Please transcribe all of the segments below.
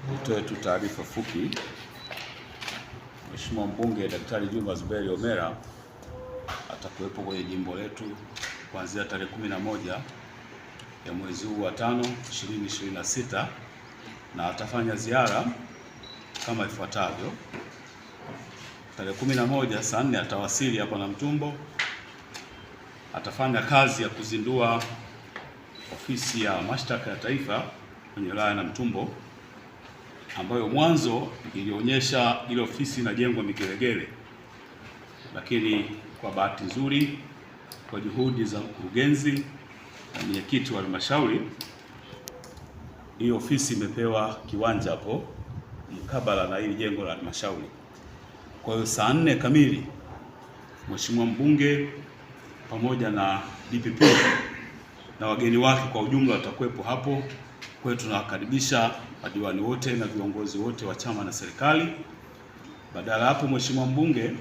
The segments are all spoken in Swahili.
Nitoe tu taarifa fupi. Mheshimiwa Mbunge Daktari Juma Zuberi Homera atakuwepo kwenye jimbo letu kuanzia tarehe 11 ya mwezi huu wa 5 2026, na atafanya ziara kama ifuatavyo. Tarehe 11 saa 4 atawasili hapa Namtumbo. Atafanya kazi ya kuzindua ofisi ya mashtaka ya taifa kwenye wilaya ya Namtumbo, ambayo mwanzo ilionyesha ile ofisi inajengwa Migelegele, lakini kwa bahati nzuri, kwa juhudi za mkurugenzi na mwenyekiti wa halmashauri, hiyo ofisi imepewa kiwanja hapo mkabala na hili jengo la halmashauri. Kwa hiyo saa 4 kamili Mheshimiwa Mbunge pamoja na DPP na wageni wake kwa ujumla watakuwepo hapo. Kwa hiyo tunawakaribisha madiwani wote na viongozi wote wa chama na serikali. Badala hapo, Mheshimiwa Mbunge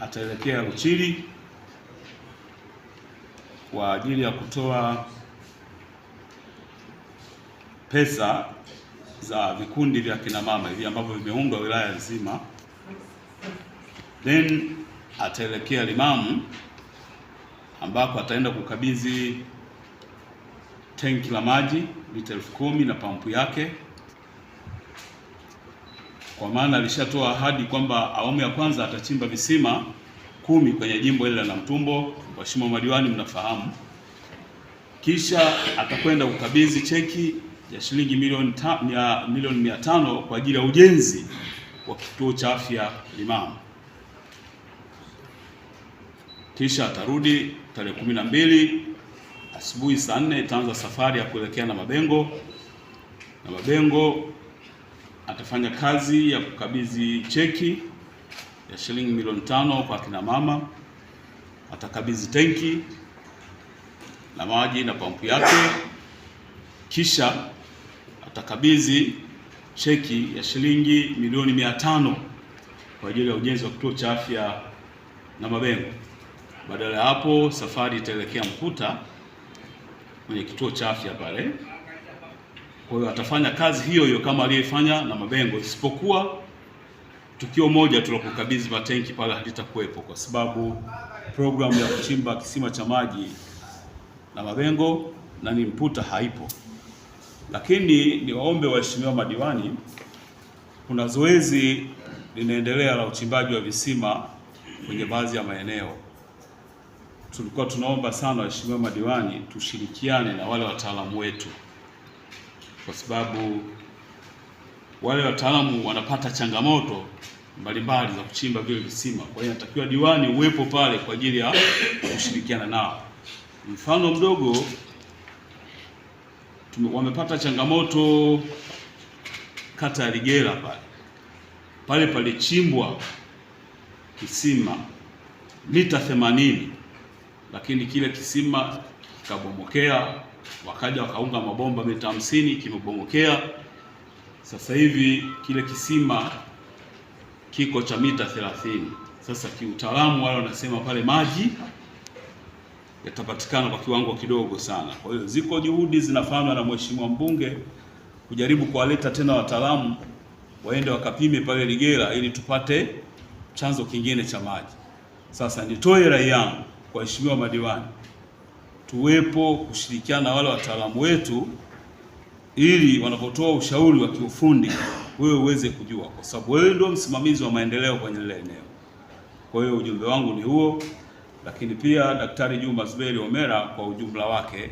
ataelekea Ruchiri kwa ajili ya kutoa pesa za vikundi vya kina mama hivi ambavyo vimeundwa wilaya nzima. Then ataelekea Limamu ambako ataenda kukabidhi tenki la maji lita 10,000 na pampu yake, kwa maana alishatoa ahadi kwamba awamu ya kwanza atachimba visima 10 kwenye jimbo hili la Namtumbo. Waheshimiwa madiwani, mnafahamu. Kisha atakwenda kukabidhi cheki ya shilingi milioni 500 kwa ajili ya ujenzi wa kituo cha afya Limamu. Kisha atarudi tarehe 12 asubuhi saa 4 itaanza safari ya kuelekea Namabengo. Namabengo atafanya kazi ya kukabidhi cheki ya shilingi milioni 5 kwa kina mama. Atakabidhi tenki la maji na pampu yake. Kisha atakabidhi cheki ya shilingi milioni 500 kwa ajili ya ujenzi wa kituo cha afya Namabengo. Badala ya hapo, safari itaelekea Mkuta kwenye kituo cha afya pale. Kwa hiyo atafanya kazi hiyo hiyo kama aliyefanya Namabengo, isipokuwa tukio moja tulokukabidhi matenki pale halitakuwepo kwa sababu programu ya kuchimba kisima cha maji Namabengo na Mputa haipo. Lakini niwaombe waheshimiwa madiwani, kuna zoezi linaendelea la uchimbaji wa visima kwenye baadhi ya maeneo. Tulikuwa tunaomba sana waheshimiwa madiwani tushirikiane na wale wataalamu wetu, kwa sababu wale wataalamu wanapata changamoto mbalimbali za kuchimba vile visima. Kwa hiyo natakiwa diwani uwepo pale kwa ajili ya kushirikiana nao. Mfano mdogo, wamepata changamoto kata ya Ligera pale palichimbwa kisima mita 80, lakini kile kisima kikabomokea, wakaja wakaunga mabomba mita 50, kimebomokea. Sasa hivi kile kisima kiko cha mita 30. Sasa kiutaalamu wale wanasema pale maji yatapatikana kwa kiwango kidogo sana. Kwa hiyo ziko juhudi zinafanywa na Mheshimiwa Mbunge kujaribu kuwaleta tena wataalamu waende wakapime pale Ligera ili tupate chanzo kingine cha maji. Sasa nitoe rai yangu kwa waheshimiwa madiwani, tuwepo kushirikiana na wale wataalamu wetu ili wanapotoa ushauri wa kiufundi wewe uweze kujua, kwa sababu wewe ndio msimamizi wa maendeleo kwenye lile eneo. Kwa hiyo ujumbe wangu ni huo, lakini pia Daktari Juma Zuberi Homera kwa ujumla wake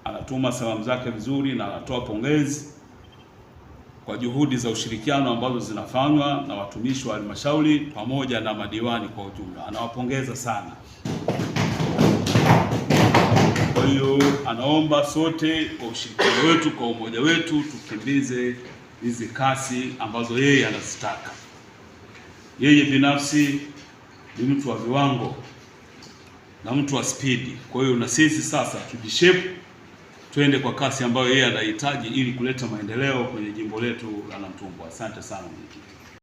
anatuma salamu zake vizuri na anatoa pongezi kwa juhudi za ushirikiano ambazo zinafanywa na watumishi wa halmashauri pamoja na madiwani kwa ujumla. Anawapongeza sana. Kwa hiyo anaomba sote kwa ushirikiano wetu, kwa umoja wetu, tukimbize hizi kasi ambazo yeye anazitaka. Yeye binafsi ni mtu wa viwango na mtu wa spidi. Kwa hiyo na sisi sasa tujishape, twende kwa kasi ambayo yeye anahitaji ili kuleta maendeleo kwenye jimbo letu la Namtumbo. Asante sana.